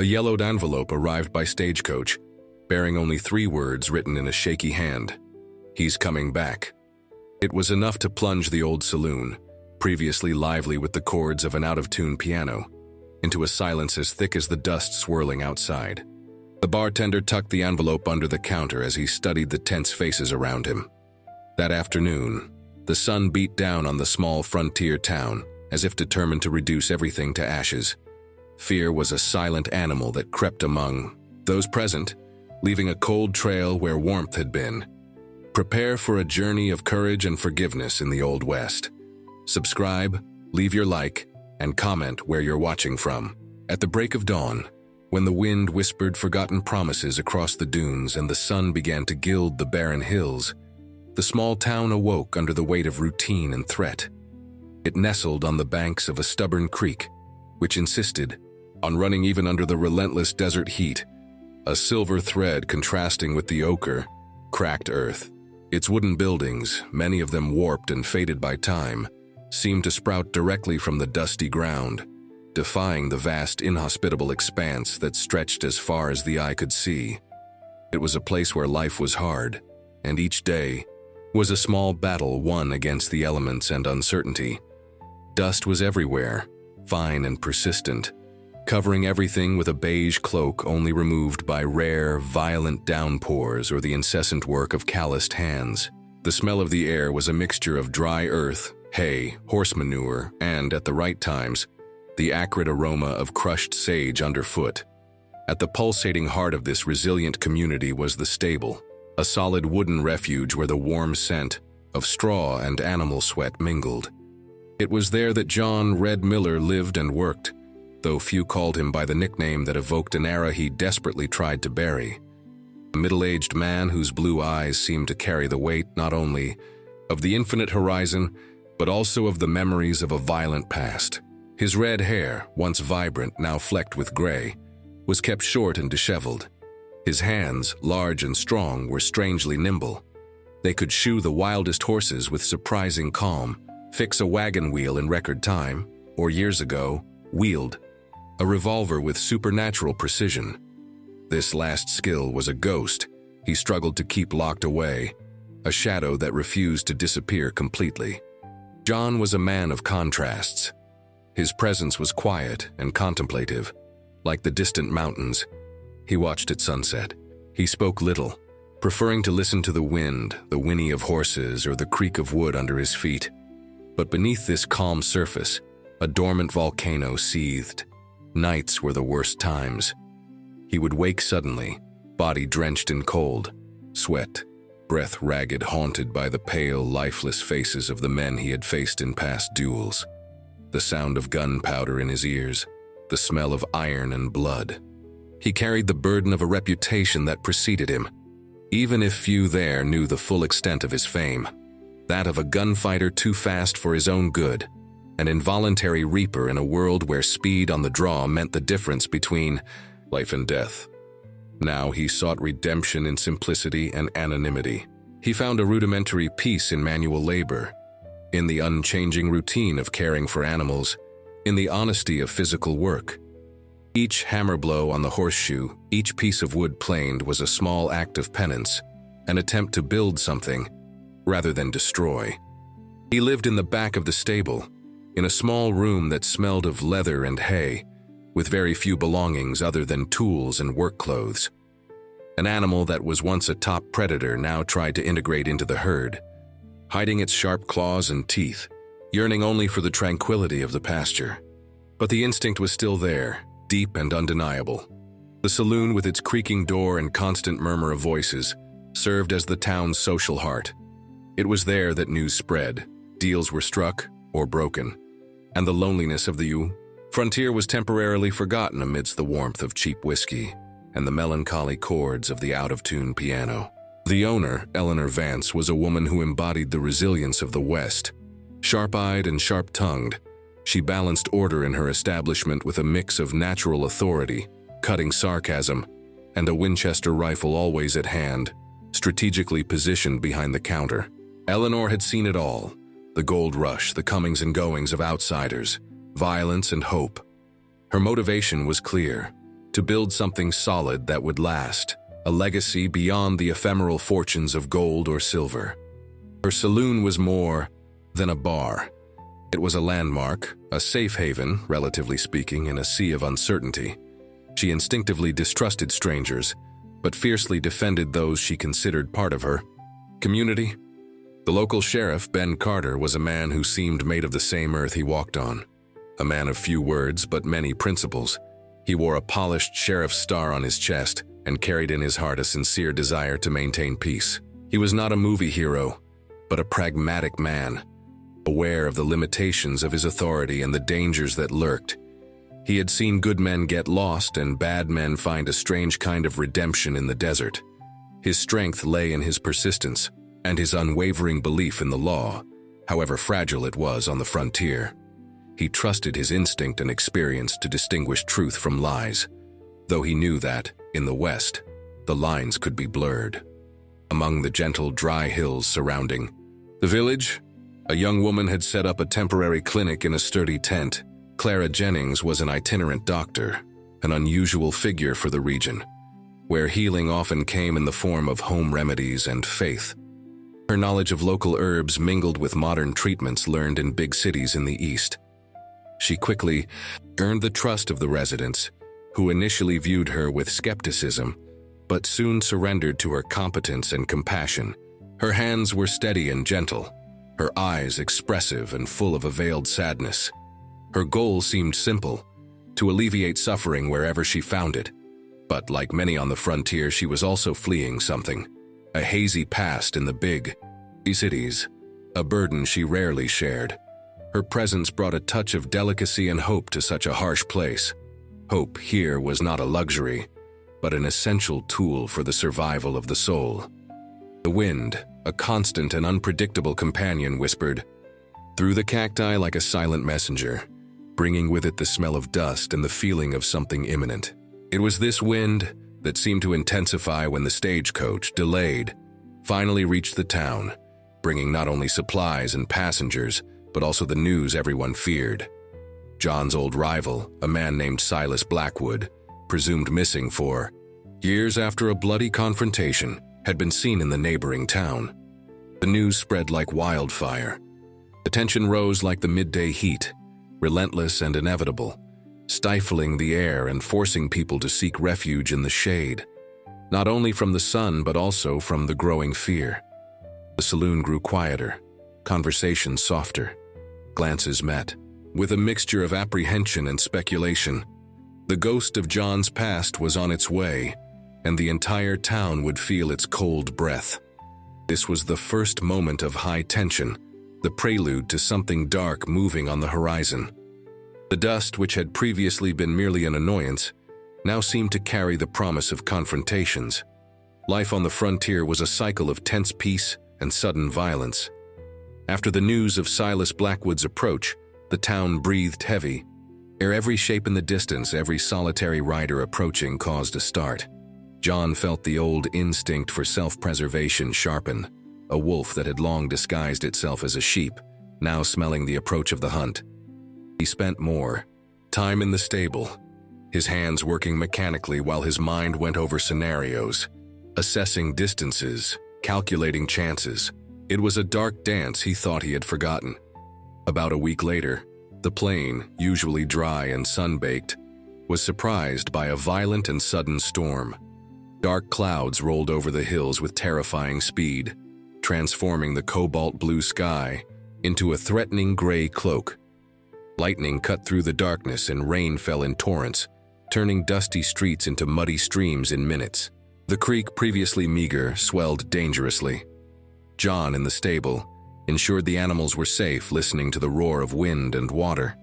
A yellowed envelope arrived by stagecoach, bearing only 3 words written in a shaky hand. "He's coming back." It was enough to plunge the old saloon, previously lively with the chords of an out-of-tune piano, into a silence as thick as the dust swirling outside. The bartender tucked the envelope under the counter as he studied the tense faces around him. That afternoon, the sun beat down on the small frontier town, as if determined to reduce everything to ashes. Fear was a silent animal that crept among those present, leaving a cold trail where warmth had been. Prepare for a journey of courage and forgiveness in the Old West. Subscribe, leave your like, and comment where you're watching from. At the break of dawn, when the wind whispered forgotten promises across the dunes and the sun began to gild the barren hills, the small town awoke under the weight of routine and threat. It nestled on the banks of a stubborn creek, which insisted on running even under the relentless desert heat, a silver thread contrasting with the ochre, cracked earth. Its wooden buildings, many of them warped and faded by time, seemed to sprout directly from the dusty ground, defying the vast, inhospitable expanse that stretched as far as the eye could see. It was a place where life was hard, and each day was a small battle won against the elements and uncertainty. Dust was everywhere, fine and persistent, covering everything with a beige cloak only removed by rare, violent downpours or the incessant work of calloused hands. The smell of the air was a mixture of dry earth, hay, horse manure, and, at the right times, the acrid aroma of crushed sage underfoot. At the pulsating heart of this resilient community was the stable, a solid wooden refuge where the warm scent of straw and animal sweat mingled. It was there that John Red Miller lived and worked, though few called him by the nickname that evoked an era he desperately tried to bury. A middle-aged man whose blue eyes seemed to carry the weight not only of the infinite horizon, but also of the memories of a violent past. His red hair, once vibrant, now flecked with gray, was kept short and disheveled. His hands, large and strong, were strangely nimble. They could shoe the wildest horses with surprising calm, fix a wagon wheel in record time, or years ago, wield a revolver with supernatural precision. This last skill was a ghost he struggled to keep locked away, a shadow that refused to disappear completely. John was a man of contrasts. His presence was quiet and contemplative, like the distant mountains. He watched at sunset. He spoke little, preferring to listen to the wind, the whinny of horses, or the creak of wood under his feet. But beneath this calm surface, a dormant volcano seethed. Nights were the worst times. He would wake suddenly, body drenched in cold, sweat, breath ragged, haunted by the pale, lifeless faces of the men he had faced in past duels. The sound of gunpowder in his ears, the smell of iron and blood. He carried the burden of a reputation that preceded him, even if few there knew the full extent of his fame. That of a gunfighter too fast for his own good, an involuntary reaper in a world where speed on the draw meant the difference between life and death. Now he sought redemption in simplicity and anonymity. He found a rudimentary peace in manual labor, in the unchanging routine of caring for animals, in the honesty of physical work. Each hammer blow on the horseshoe, each piece of wood planed was a small act of penance, an attempt to build something, rather than destroy. He lived in the back of the stable, in a small room that smelled of leather and hay, with very few belongings other than tools and work clothes. An animal that was once a top predator now tried to integrate into the herd, hiding its sharp claws and teeth, yearning only for the tranquility of the pasture. But the instinct was still there, deep and undeniable. The saloon, with its creaking door and constant murmur of voices, served as the town's social heart. It was there that news spread, deals were struck or broken, and the loneliness of the frontier was temporarily forgotten amidst the warmth of cheap whiskey and the melancholy chords of the out-of-tune piano. The owner, Eleanor Vance, was a woman who embodied the resilience of the West. Sharp-eyed and sharp-tongued, she balanced order in her establishment with a mix of natural authority, cutting sarcasm, and a Winchester rifle always at hand, strategically positioned behind the counter. Eleanor had seen it all: the gold rush, the comings and goings of outsiders, violence and hope. Her motivation was clear: to build something solid that would last, a legacy beyond the ephemeral fortunes of gold or silver. Her saloon was more than a bar. It was a landmark, a safe haven, relatively speaking, in a sea of uncertainty. She instinctively distrusted strangers, but fiercely defended those she considered part of her community. The local sheriff, Ben Carter, was a man who seemed made of the same earth he walked on. A man of few words but many principles. He wore a polished sheriff's star on his chest and carried in his heart a sincere desire to maintain peace. He was not a movie hero, but a pragmatic man, aware of the limitations of his authority and the dangers that lurked. He had seen good men get lost and bad men find a strange kind of redemption in the desert. His strength lay in his persistence and his unwavering belief in the law, however fragile it was on the frontier. He trusted his instinct and experience to distinguish truth from lies, though he knew that, in the West, the lines could be blurred. Among the gentle, dry hills surrounding the village, a young woman had set up a temporary clinic in a sturdy tent. Clara Jennings was an itinerant doctor, an unusual figure for the region, where healing often came in the form of home remedies and faith. Her knowledge of local herbs mingled with modern treatments learned in big cities in the East. She quickly earned the trust of the residents, who initially viewed her with skepticism, but soon surrendered to her competence and compassion. Her hands were steady and gentle, her eyes expressive and full of a veiled sadness. Her goal seemed simple, to alleviate suffering wherever she found it. But like many on the frontier, she was also fleeing something, a hazy past in the big cities, a burden she rarely shared. Her presence brought a touch of delicacy and hope to such a harsh place. Hope here was not a luxury, but an essential tool for the survival of the soul. The wind, a constant and unpredictable companion, whispered through the cacti like a silent messenger, bringing with it the smell of dust and the feeling of something imminent. It was this wind that seemed to intensify when the stagecoach, delayed, finally reached the town, bringing not only supplies and passengers, but also the news everyone feared. John's old rival, a man named Silas Blackwood, presumed missing for years after a bloody confrontation, had been seen in the neighboring town. The news spread like wildfire. The tension rose like the midday heat, relentless and inevitable, stifling the air and forcing people to seek refuge in the shade, not only from the sun but also from the growing fear. The saloon grew quieter, conversations softer, glances met, with a mixture of apprehension and speculation. The ghost of John's past was on its way, and the entire town would feel its cold breath. This was the first moment of high tension, the prelude to something dark moving on the horizon. The dust, which had previously been merely an annoyance, now seemed to carry the promise of confrontations. Life on the frontier was a cycle of tense peace and sudden violence. After the news of Silas Blackwood's approach, the town breathed heavy. Ere every shape in the distance, every solitary rider approaching caused a start. John felt the old instinct for self-preservation sharpen, a wolf that had long disguised itself as a sheep, now smelling the approach of the hunt. He spent more time in the stable, his hands working mechanically while his mind went over scenarios, assessing distances, calculating chances. It was a dark dance he thought he had forgotten. About a week later, the plain, usually dry and sun-baked, was surprised by a violent and sudden storm. Dark clouds rolled over the hills with terrifying speed, transforming the cobalt blue sky into a threatening gray cloak. Lightning cut through the darkness and rain fell in torrents, turning dusty streets into muddy streams in minutes. The creek, previously meager, swelled dangerously. John, in the stable, ensured the animals were safe, listening to the roar of wind and water.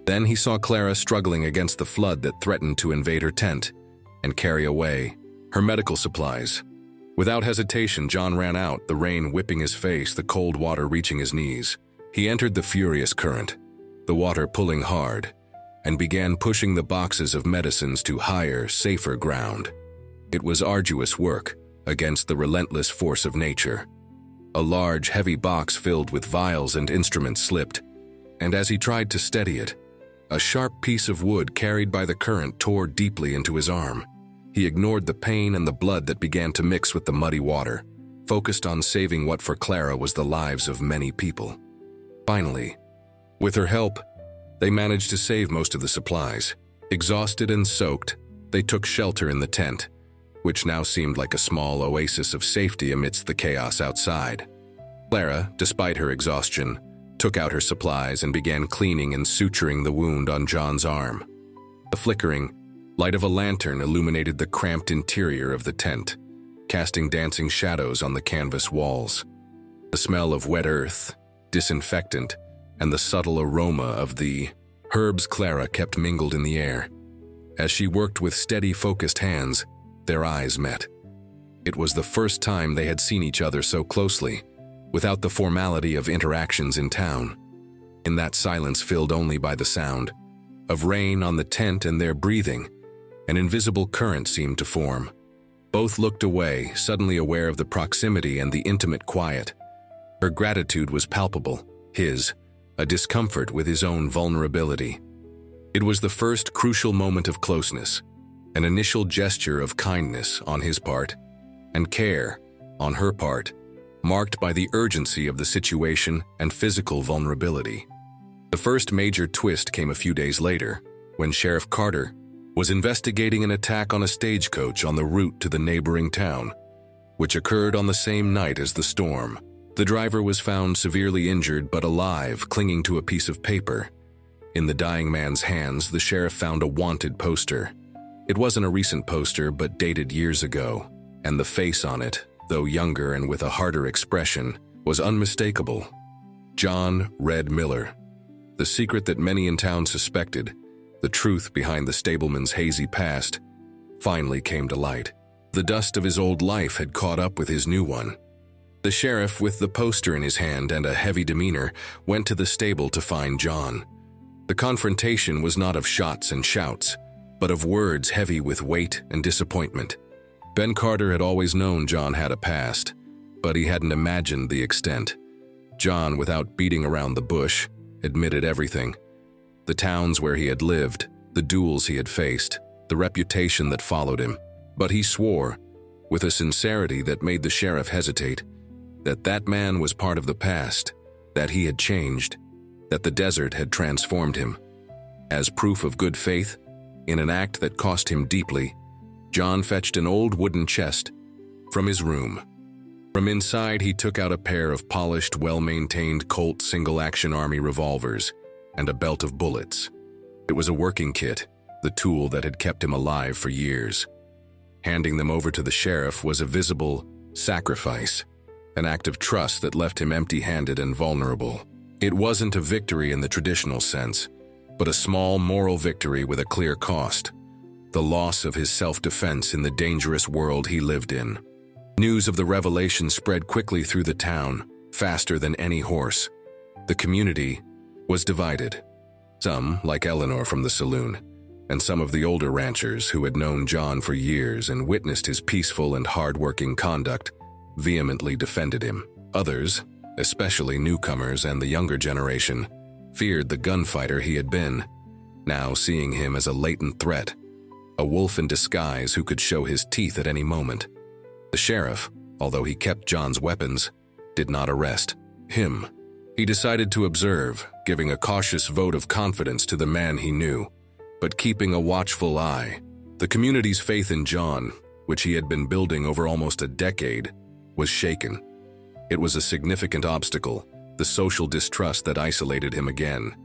Then he saw Clara struggling against the flood that threatened to invade her tent and carry away her medical supplies. Without hesitation, John ran out, the rain whipping his face, the cold water reaching his knees. He entered the furious current, the water pulling hard, and began pushing the boxes of medicines to higher, safer ground. It was arduous work against the relentless force of nature. A large, heavy box filled with vials and instruments slipped, and as he tried to steady it, A sharp piece of wood carried by the current tore deeply into his arm. He ignored the pain and the blood that began to mix with the muddy water, focused on saving what for Clara was the lives of many people. Finally, with her help, they managed to save most of the supplies. Exhausted and soaked, they took shelter in the tent, which now seemed like a small oasis of safety amidst the chaos outside. Clara, despite her exhaustion, took out her supplies and began cleaning and suturing the wound on John's arm. The flickering light of a lantern illuminated the cramped interior of the tent, casting dancing shadows on the canvas walls. The smell of wet earth, disinfectant, and the subtle aroma of the herbs Clara kept mingled in the air. As she worked with steady, focused hands, their eyes met. It was the first time they had seen each other so closely, without the formality of interactions in town. In that silence filled only by the sound of rain on the tent and their breathing, an invisible current seemed to form. Both looked away, suddenly aware of the proximity and the intimate quiet. Her gratitude was palpable, his, a discomfort with his own vulnerability. It was the first crucial moment of closeness, an initial gesture of kindness on his part, and care on her part, marked by the urgency of the situation and physical vulnerability. The first major twist came a few days later, when Sheriff Carter was investigating an attack on a stagecoach on the route to the neighboring town, which occurred on the same night as the storm. The driver was found severely injured but alive, clinging to a piece of paper. In the dying man's hands, the sheriff found a wanted poster. It wasn't a recent poster, but dated years ago, and the face on it, though younger and with a harder expression, was unmistakable. John Red Miller. The secret that many in town suspected, the truth behind the stableman's hazy past, finally came to light. The dust of his old life had caught up with his new one. The sheriff, with the poster in his hand and a heavy demeanor, went to the stable to find John. The confrontation was not of shots and shouts, but of words heavy with weight and disappointment. Ben Carter had always known John had a past, but he hadn't imagined the extent. John, without beating around the bush, admitted everything. The towns where he had lived, the duels he had faced, the reputation that followed him. But he swore, with a sincerity that made the sheriff hesitate, that that man was part of the past, that he had changed, that the desert had transformed him. As proof of good faith, in an act that cost him deeply, John fetched an old wooden chest from his room. From inside, he took out a pair of polished, well-maintained Colt single-action Army revolvers and a belt of bullets. It was a working kit, the tool that had kept him alive for years. Handing them over to the sheriff was a visible sacrifice, an act of trust that left him empty-handed and vulnerable. It wasn't a victory in the traditional sense, but a small moral victory with a clear cost: the loss of his self-defense in the dangerous world he lived in. News of the revelation spread quickly through the town, faster than any horse. The community was divided. Some, like Eleanor from the saloon, and some of the older ranchers who had known John for years and witnessed his peaceful and hard-working conduct, vehemently defended him. Others, especially newcomers and the younger generation, feared the gunfighter he had been, now seeing him as a latent threat, a wolf in disguise who could show his teeth at any moment. The sheriff, although he kept John's weapons, did not arrest him. He decided to observe, giving a cautious vote of confidence to the man he knew, but keeping a watchful eye. The community's faith in John, which he had been building over almost a decade, was shaken. It was a significant obstacle, the social distrust that isolated him again.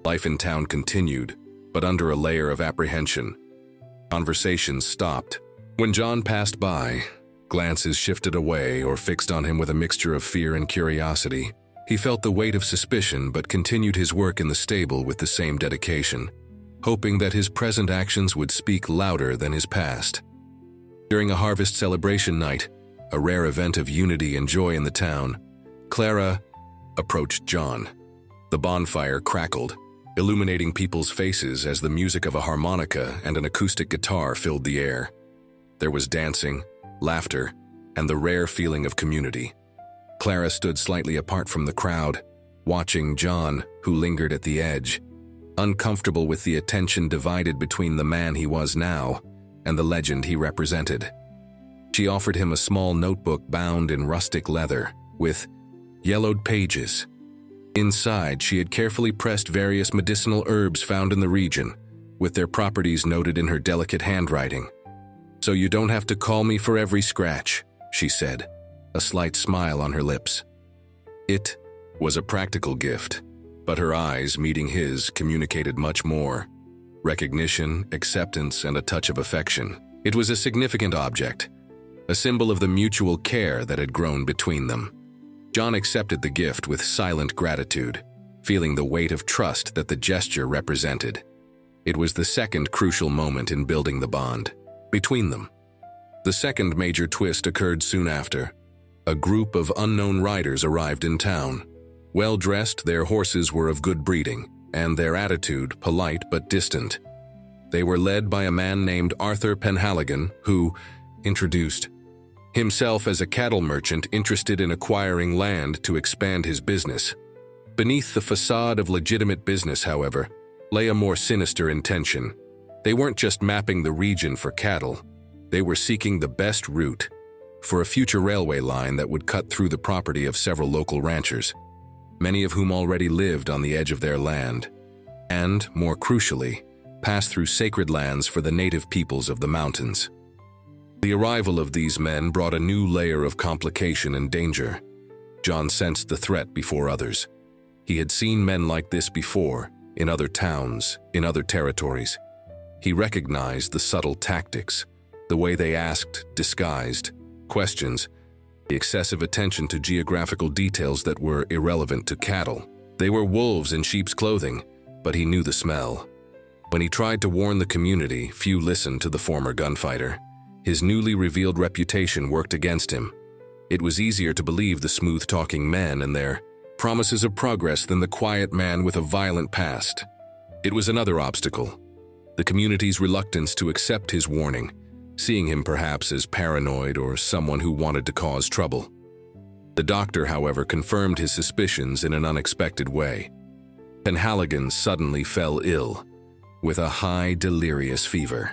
Life in town continued, but under a layer of apprehension. Conversations stopped. When John passed by, glances shifted away or fixed on him with a mixture of fear and curiosity. He felt the weight of suspicion but continued his work in the stable with the same dedication, hoping that his present actions would speak louder than his past. During a harvest celebration night, a rare event of unity and joy in the town, Clara approached John. The bonfire crackled, illuminating people's faces as the music of a harmonica and an acoustic guitar filled the air. There was dancing, laughter, and the rare feeling of community. Clara stood slightly apart from the crowd, watching John, who lingered at the edge. uncomfortable with the attention divided between the man he was now and the legend he represented. She offered him a small notebook bound in rustic leather, with yellowed pages. Inside, she had carefully pressed various medicinal herbs found in the region, with their properties noted in her delicate handwriting. "So you don't have to call me for every scratch," she said, a slight smile on her lips. It was a practical gift, but her eyes, meeting his, communicated much more. Recognition, acceptance, and a touch of affection. It was a significant object, a symbol of the mutual care that had grown between them. John accepted the gift with silent gratitude, feeling the weight of trust that the gesture represented. It was the second crucial moment in building the bond between them. The second major twist occurred soon after. A group of unknown riders arrived in town. Well-dressed, their horses were of good breeding, and their attitude polite but distant. They were led by a man named Arthur Penhaligon, who introduced himself as a cattle merchant interested in acquiring land to expand his business. Beneath the facade of legitimate business, however, lay a more sinister intention. They weren't just mapping the region for cattle. They were seeking the best route for a future railway line that would cut through the property of several local ranchers, many of whom already lived on the edge of their land, and, more crucially, pass through sacred lands for the native peoples of the mountains. The arrival of these men brought a new layer of complication and danger. John sensed the threat before others. He had seen men like this before, in other towns, in other territories. He recognized the subtle tactics, the way they asked, disguised, questions, the excessive attention to geographical details that were irrelevant to cattle. They were wolves in sheep's clothing, but he knew the smell. When he tried to warn the community, few listened to the former gunfighter. His newly revealed reputation worked against him. It was easier to believe the smooth-talking men and their promises of progress than the quiet man with a violent past. It was another obstacle, the community's reluctance to accept his warning, seeing him perhaps as paranoid or someone who wanted to cause trouble. The doctor, however, confirmed his suspicions in an unexpected way. Penhaligon suddenly fell ill, with a high, delirious fever.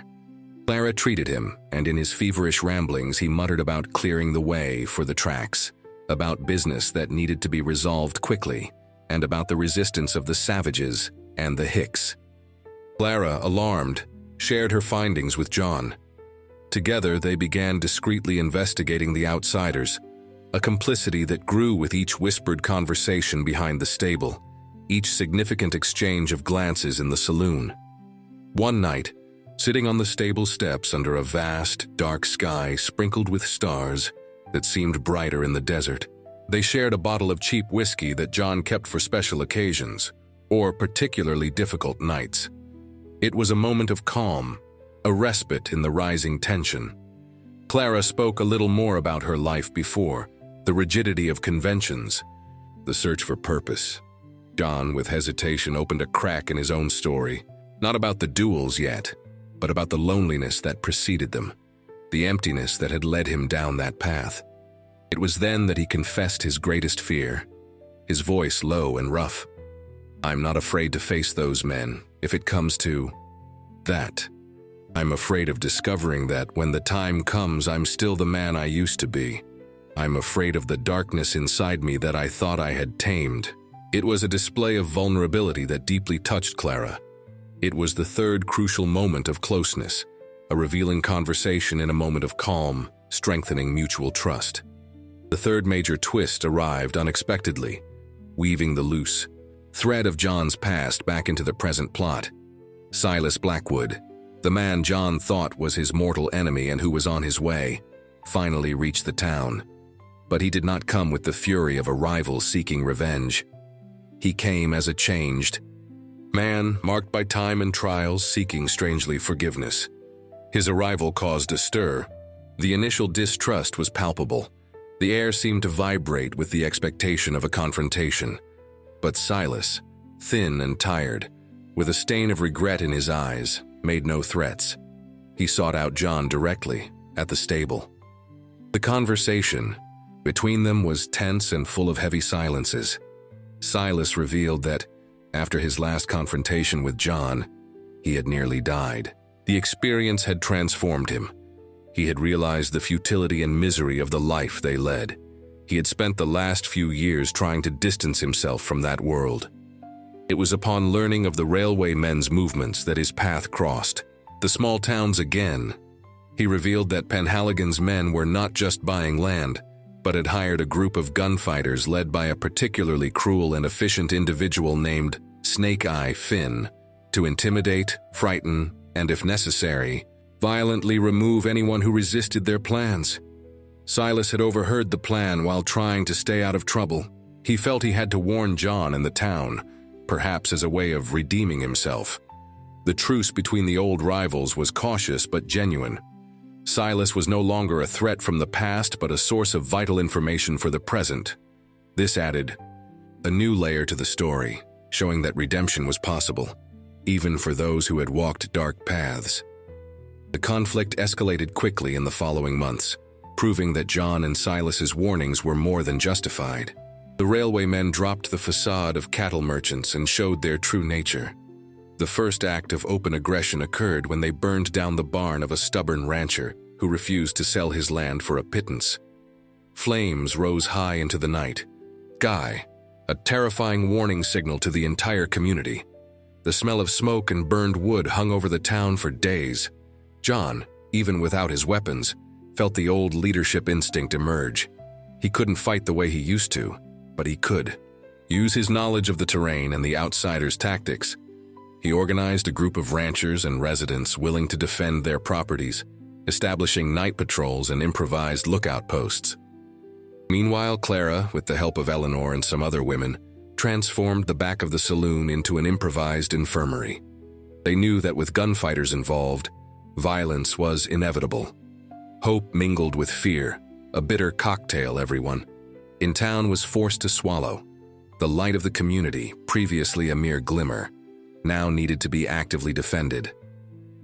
Clara treated him, and in his feverish ramblings he muttered about clearing the way for the tracks, about business that needed to be resolved quickly, and about the resistance of the savages and the Hicks. Clara, alarmed, shared her findings with John. Together they began discreetly investigating the outsiders, a complicity that grew with each whispered conversation behind the stable, each significant exchange of glances in the saloon. One night, sitting on the stable steps under a vast, dark sky sprinkled with stars that seemed brighter in the desert, they shared a bottle of cheap whiskey that John kept for special occasions, or particularly difficult nights. It was a moment of calm, a respite in the rising tension. Clara spoke a little more about her life before, the rigidity of conventions, the search for purpose. John, with hesitation, opened a crack in his own story, not about the duels yet, but about the loneliness that preceded them, the emptiness that had led him down that path. It was then that he confessed his greatest fear, his voice low and rough. "I'm not afraid to face those men, if it comes to that. I'm afraid of discovering that when the time comes I'm still the man I used to be. I'm afraid of the darkness inside me that I thought I had tamed." It was a display of vulnerability that deeply touched Clara. It was the third crucial moment of closeness, a revealing conversation in a moment of calm, strengthening mutual trust. The third major twist arrived unexpectedly, weaving the loose thread of John's past back into the present plot. Silas Blackwood, the man John thought was his mortal enemy and who was on his way, finally reached the town. But he did not come with the fury of a rival seeking revenge. He came as a changed man, marked by time and trials, seeking strangely forgiveness. His arrival caused a stir. The initial distrust was palpable. The air seemed to vibrate with the expectation of a confrontation. But Silas, thin and tired, with a stain of regret in his eyes, made no threats. He sought out John directly, at the stable. The conversation between them was tense and full of heavy silences. Silas revealed that After his last confrontation with John, he had nearly died. The experience had transformed him. He had realized the futility and misery of the life they led. He had spent the last few years trying to distance himself from that world. It was upon learning of the railway men's movements that his path crossed the small towns again. He revealed that Penhaligon's men were not just buying land, but had hired a group of gunfighters led by a particularly cruel and efficient individual named Snake Eye Finn to intimidate, frighten, and if necessary, violently remove anyone who resisted their plans. Silas had overheard the plan while trying to stay out of trouble. He felt he had to warn John and the town, perhaps as a way of redeeming himself. The truce between the old rivals was cautious but genuine. Silas was no longer a threat from the past but a source of vital information for the present. This added a new layer to the story, showing that redemption was possible, even for those who had walked dark paths. The conflict escalated quickly in the following months, proving that John and Silas's warnings were more than justified. The railway men dropped the facade of cattle merchants and showed their true nature. The first act of open aggression occurred when they burned down the barn of a stubborn rancher who refused to sell his land for a pittance. Flames rose high into the night. A terrifying warning signal to the entire community. The smell of smoke and burned wood hung over the town for days. John, even without his weapons, felt the old leadership instinct emerge. He couldn't fight the way he used to, but he could use his knowledge of the terrain and the outsiders' tactics. He organized a group of ranchers and residents willing to defend their properties, establishing night patrols and improvised lookout posts. Meanwhile, Clara, with the help of Eleanor and some other women, transformed the back of the saloon into an improvised infirmary. They knew that with gunfighters involved, violence was inevitable. Hope mingled with fear, a bitter cocktail everyone in town was forced to swallow. The light of the community, previously a mere glimmer, now needed to be actively defended.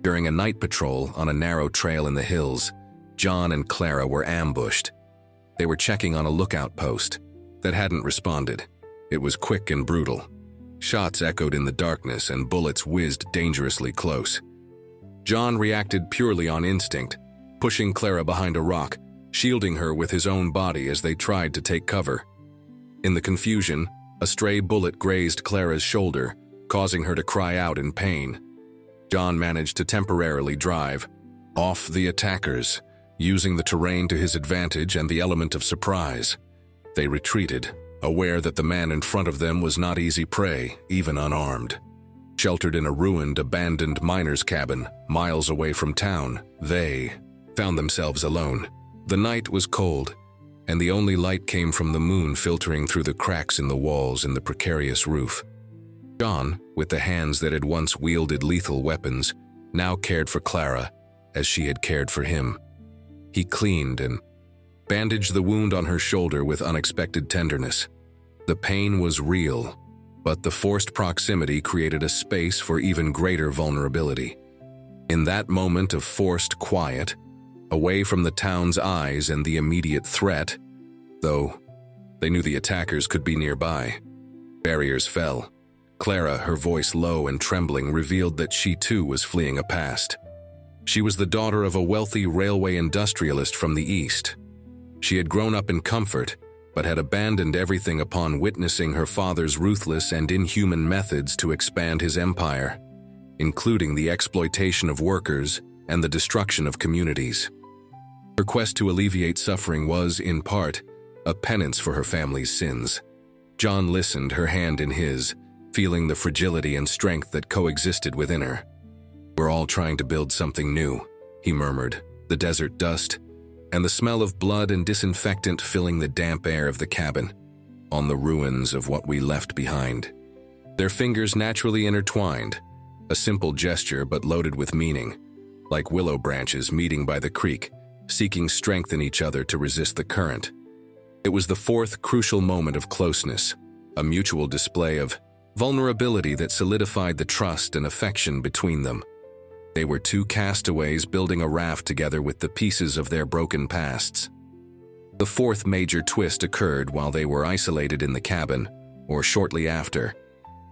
During a night patrol on a narrow trail in the hills, John and Clara were ambushed. They were checking on a lookout post that hadn't responded. It was quick and brutal. Shots echoed in the darkness and bullets whizzed dangerously close. John reacted purely on instinct, pushing Clara behind a rock, shielding her with his own body as they tried to take cover. In the confusion, a stray bullet grazed Clara's shoulder, causing her to cry out in pain. John managed to temporarily drive off the attackers, using the terrain to his advantage and the element of surprise. They retreated, aware that the man in front of them was not easy prey, even unarmed. Sheltered in a ruined, abandoned miner's cabin, miles away from town, they found themselves alone. The night was cold, and the only light came from the moon filtering through the cracks in the walls and the precarious roof. John, with the hands that had once wielded lethal weapons, now cared for Clara as she had cared for him. He cleaned and bandaged the wound on her shoulder with unexpected tenderness. The pain was real, but the forced proximity created a space for even greater vulnerability. In that moment of forced quiet, away from the town's eyes and the immediate threat, though they knew the attackers could be nearby, barriers fell. Clara, her voice low and trembling, revealed that she too was fleeing a past. She was the daughter of a wealthy railway industrialist from the East. She had grown up in comfort, but had abandoned everything upon witnessing her father's ruthless and inhuman methods to expand his empire, including the exploitation of workers and the destruction of communities. Her quest to alleviate suffering was, in part, a penance for her family's sins. John listened, her hand in his, feeling the fragility and strength that coexisted within her. "We're all trying to build something new," he murmured, the desert dust and the smell of blood and disinfectant filling the damp air of the cabin, on the ruins of what we left behind. Their fingers naturally intertwined, a simple gesture but loaded with meaning, like willow branches meeting by the creek, seeking strength in each other to resist the current. It was the fourth crucial moment of closeness, a mutual display of vulnerability that solidified the trust and affection between them. They were two castaways building a raft together with the pieces of their broken pasts. The fourth major twist occurred while they were isolated in the cabin, or shortly after.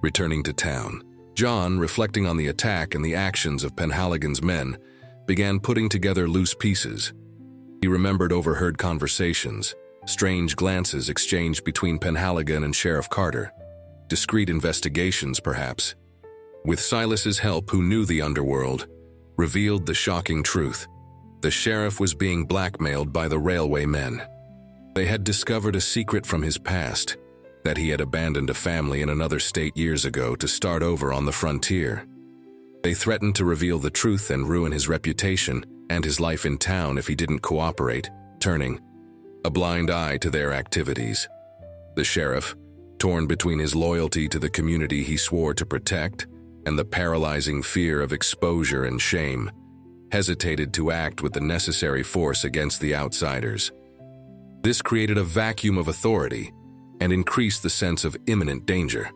Returning to town, John, reflecting on the attack and the actions of Penhaligon's men, began putting together loose pieces. He remembered overheard conversations, strange glances exchanged between Penhaligon and Sheriff Carter. Discreet investigations, perhaps. With Silas's help, who knew the underworld, revealed the shocking truth. The sheriff was being blackmailed by the railway men. They had discovered a secret from his past, that he had abandoned a family in another state years ago to start over on the frontier. They threatened to reveal the truth and ruin his reputation and his life in town if he didn't cooperate, turning a blind eye to their activities. The sheriff, torn between his loyalty to the community he swore to protect and the paralyzing fear of exposure and shame, hesitated to act with the necessary force against the outsiders. This created a vacuum of authority and increased the sense of imminent danger.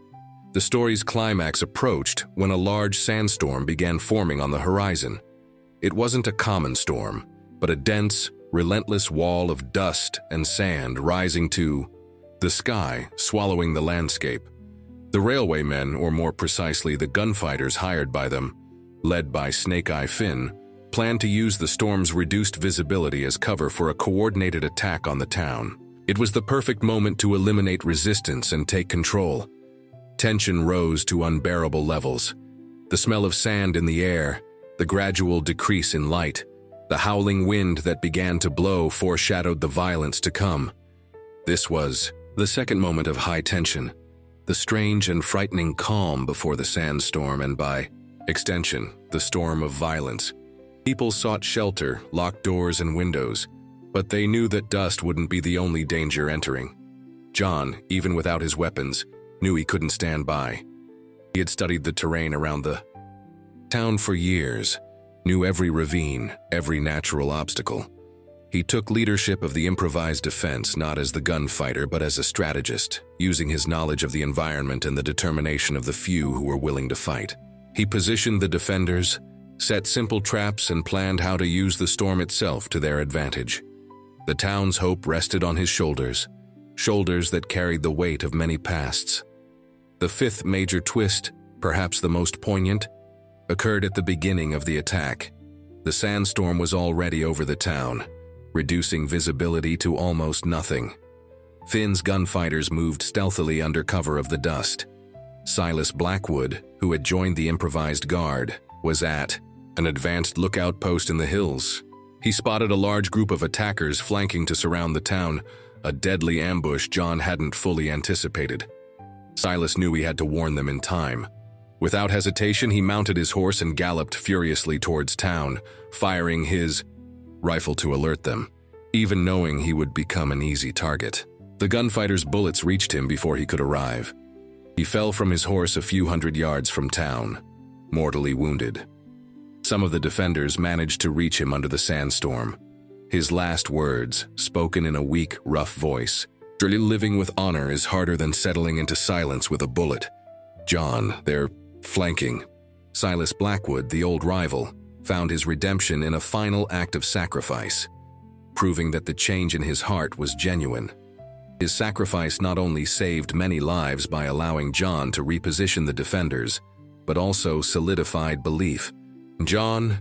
The story's climax approached when a large sandstorm began forming on the horizon. It wasn't a common storm, but a dense, relentless wall of dust and sand rising to the sky, swallowing the landscape. The railwaymen, or more precisely the gunfighters hired by them, led by Snake-Eye Finn, planned to use the storm's reduced visibility as cover for a coordinated attack on the town. It was the perfect moment to eliminate resistance and take control. Tension rose to unbearable levels. The smell of sand in the air, the gradual decrease in light, the howling wind that began to blow foreshadowed the violence to come. This was the second moment of high tension, the strange and frightening calm before the sandstorm and, by extension, the storm of violence. People sought shelter, locked doors and windows, but they knew that dust wouldn't be the only danger entering. John, even without his weapons, knew he couldn't stand by. He had studied the terrain around the town for years, knew every ravine, every natural obstacle. He took leadership of the improvised defense not as the gunfighter but as a strategist, using his knowledge of the environment and the determination of the few who were willing to fight. He positioned the defenders, set simple traps, and planned how to use the storm itself to their advantage. The town's hope rested on his shoulders, shoulders that carried the weight of many pasts. The fifth major twist, perhaps the most poignant, occurred at the beginning of the attack. The sandstorm was already over the town, reducing visibility to almost nothing. Finn's gunfighters moved stealthily under cover of the dust. Silas Blackwood, who had joined the improvised guard, was at an advanced lookout post in the hills. He spotted a large group of attackers flanking to surround the town, a deadly ambush John hadn't fully anticipated. Silas knew he had to warn them in time. Without hesitation, he mounted his horse and galloped furiously towards town, firing his rifle to alert them, even knowing he would become an easy target. The gunfighter's bullets reached him before he could arrive. He fell from his horse a few hundred yards from town, mortally wounded. Some of the defenders managed to reach him under the sandstorm. His last words, spoken in a weak, rough voice, "Surely living with honor is harder than settling into silence with a bullet. John, they're flanking." Silas Blackwood, the old rival, found his redemption in a final act of sacrifice, proving that the change in his heart was genuine. His sacrifice not only saved many lives by allowing John to reposition the defenders, but also solidified belief in John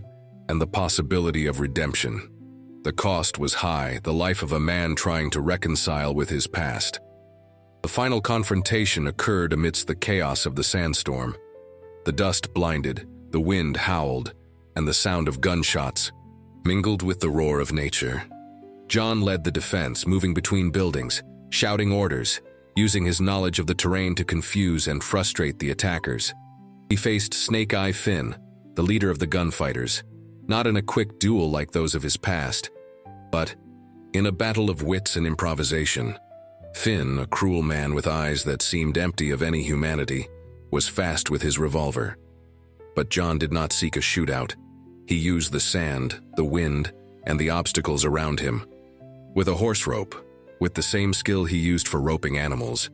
and the possibility of redemption. The cost was high, the life of a man trying to reconcile with his past. The final confrontation occurred amidst the chaos of the sandstorm. The dust blinded, the wind howled, and the sound of gunshots mingled with the roar of nature. John led the defense, moving between buildings, shouting orders, using his knowledge of the terrain to confuse and frustrate the attackers. He faced Snake-Eye Finn, the leader of the gunfighters, not in a quick duel like those of his past, but in a battle of wits and improvisation. Finn, a cruel man with eyes that seemed empty of any humanity, was fast with his revolver. But John did not seek a shootout. He used the sand, the wind, and the obstacles around him. With a horse rope, with the same skill he used for roping animals,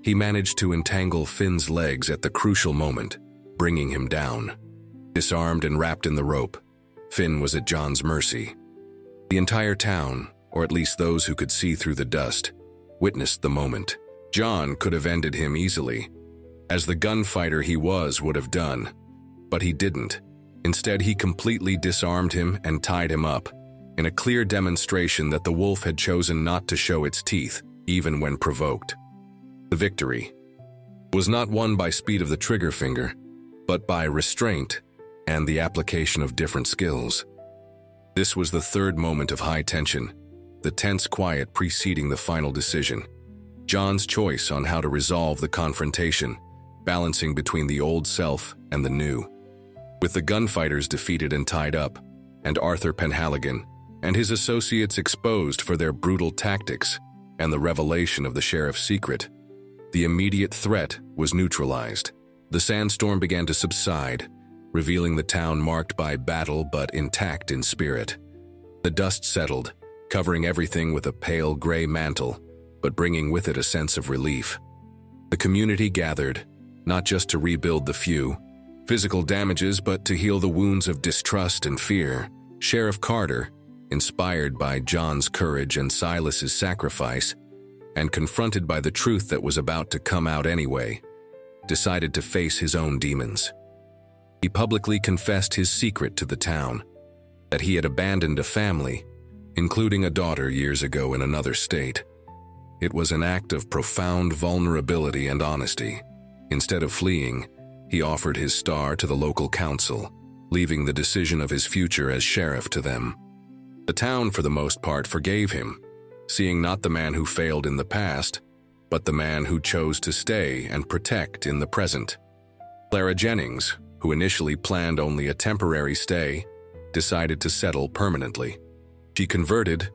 he managed to entangle Finn's legs at the crucial moment, bringing him down. Disarmed and wrapped in the rope, Finn was at John's mercy. The entire town, or at least those who could see through the dust, witnessed the moment. John could have ended him easily. as the gunfighter he was would have done. But he didn't. Instead, he completely disarmed him and tied him up, in a clear demonstration that the wolf had chosen not to show its teeth, even when provoked. The victory was not won by speed of the trigger finger, but by restraint and the application of different skills. This was the third moment of high tension, the tense quiet preceding the final decision. John's choice on how to resolve the confrontation, balancing between the old self and the new. With the gunfighters defeated and tied up, and Arthur Penhaligon and his associates exposed for their brutal tactics, and the revelation of the sheriff's secret, the immediate threat was neutralized. The sandstorm began to subside, revealing the town marked by battle but intact in spirit. The dust settled, covering everything with a pale gray mantle, but bringing with it a sense of relief. The community gathered, not just to rebuild the few physical damages, but to heal the wounds of distrust and fear. Sheriff Carter, inspired by John's courage and Silas's sacrifice, and confronted by the truth that was about to come out anyway, decided to face his own demons. He publicly confessed his secret to the town, that he had abandoned a family, including a daughter years ago in another state. It was an act of profound vulnerability and honesty. Instead of fleeing, he offered his star to the local council, leaving the decision of his future as sheriff to them. The town, for the most part, forgave him, seeing not the man who failed in the past, but the man who chose to stay and protect in the present. Clara Jennings, who initially planned only a temporary stay, decided to settle permanently. She converted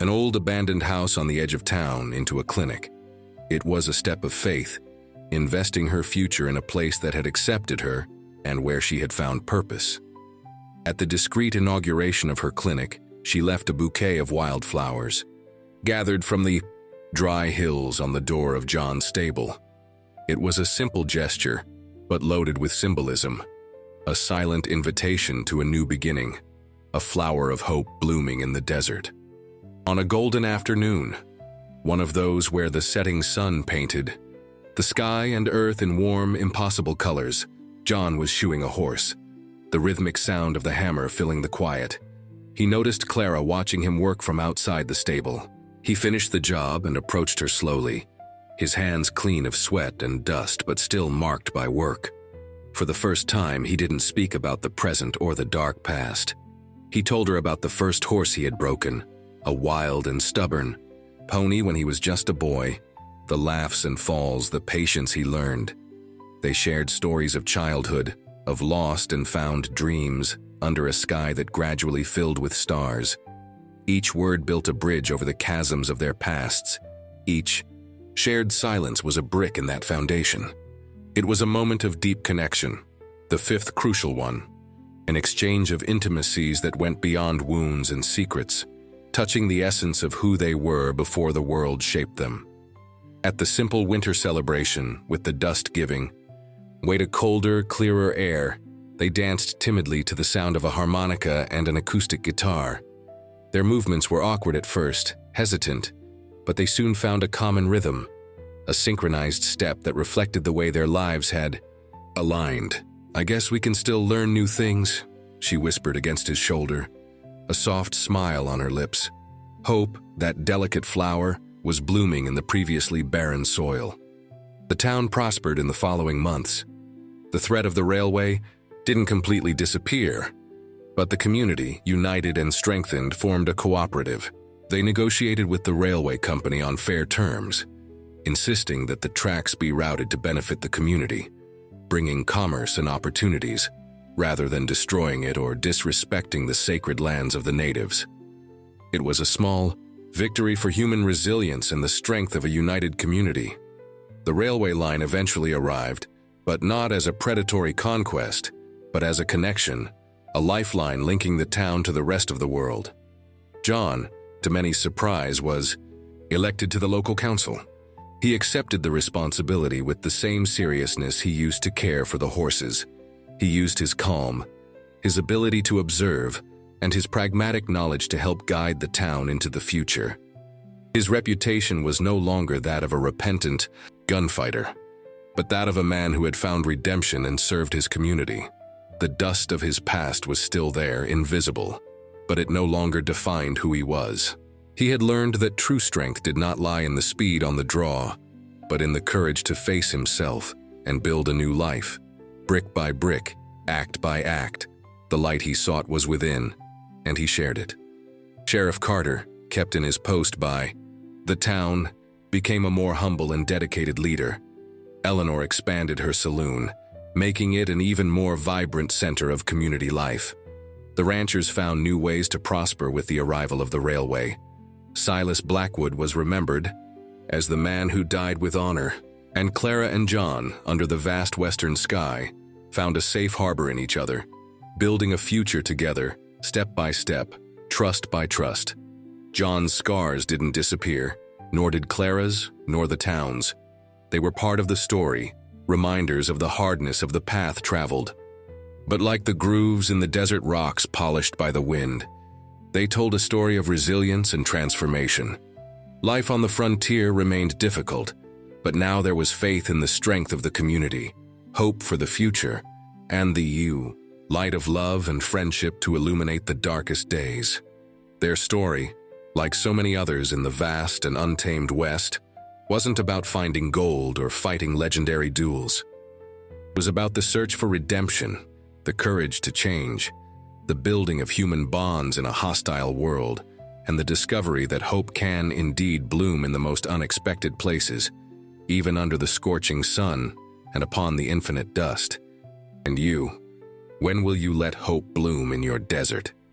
an old abandoned house on the edge of town into a clinic. It was a step of faith, investing her future in a place that had accepted her and where she had found purpose. At the discreet inauguration of her clinic, she left a bouquet of wildflowers, gathered from the dry hills on the door of John's stable. It was a simple gesture, but loaded with symbolism, a silent invitation to a new beginning, a flower of hope blooming in the desert. On a golden afternoon, one of those where the setting sun painted the sky and earth in warm, impossible colors, John was shoeing a horse, the rhythmic sound of the hammer filling the quiet. He noticed Clara watching him work from outside the stable. He finished the job and approached her slowly, his hands clean of sweat and dust but still marked by work. For the first time, he didn't speak about the present or the dark past. He told her about the first horse he had broken, a wild and stubborn pony when he was just a boy, the laughs and falls, the patience he learned. They shared stories of childhood, of lost and found dreams under a sky that gradually filled with stars. Each word built a bridge over the chasms of their pasts. Each shared silence was a brick in that foundation. It was a moment of deep connection, the fifth crucial one, an exchange of intimacies that went beyond wounds and secrets, touching the essence of who they were before the world shaped them. At the simple winter celebration, with the dust giving way to colder, clearer air, they danced timidly to the sound of a harmonica and an acoustic guitar. Their movements were awkward at first, hesitant, but they soon found a common rhythm, a synchronized step that reflected the way their lives had aligned. "I guess we can still learn new things," she whispered against his shoulder, a soft smile on her lips. Hope, that delicate flower, was blooming in the previously barren soil. The town prospered in the following months. The threat of the railway didn't completely disappear, but the community, united and strengthened, formed a cooperative. They negotiated with the railway company on fair terms, insisting that the tracks be routed to benefit the community, bringing commerce and opportunities, rather than destroying it or disrespecting the sacred lands of the natives. It was a small victory for human resilience and the strength of a united community. The railway line eventually arrived, but not as a predatory conquest, but as a connection, a lifeline linking the town to the rest of the world. John, to many's surprise, was elected to the local council. He accepted the responsibility with the same seriousness he used to care for the horses. He used his calm, his ability to observe, and his pragmatic knowledge to help guide the town into the future. His reputation was no longer that of a repentant gunfighter. but that of a man who had found redemption and served his community. The dust of his past was still there, invisible, but it no longer defined who he was. He had learned that true strength did not lie in the speed on the draw, but in the courage to face himself and build a new life. Brick by brick, act by act, the light he sought was within, and he shared it. Sheriff Carter, kept in his post by the town, became a more humble and dedicated leader. Eleanor expanded her saloon, making it an even more vibrant center of community life. The ranchers found new ways to prosper with the arrival of the railway. Silas Blackwood was remembered as the man who died with honor, and Clara and John, under the vast western sky, found a safe harbor in each other, building a future together, step by step, trust by trust. John's scars didn't disappear, nor did Clara's, nor the town's. They were part of the story, reminders of the hardness of the path traveled. But like the grooves in the desert rocks polished by the wind, they told a story of resilience and transformation. Life on the frontier remained difficult, but now there was faith in the strength of the community, hope for the future, and the light of love and friendship to illuminate the darkest days. Their story, like so many others in the vast and untamed West, wasn't about finding gold or fighting legendary duels. It was about the search for redemption, the courage to change, the building of human bonds in a hostile world, and the discovery that hope can indeed bloom in the most unexpected places, even under the scorching sun and upon the infinite dust. And you, when will you let hope bloom in your desert?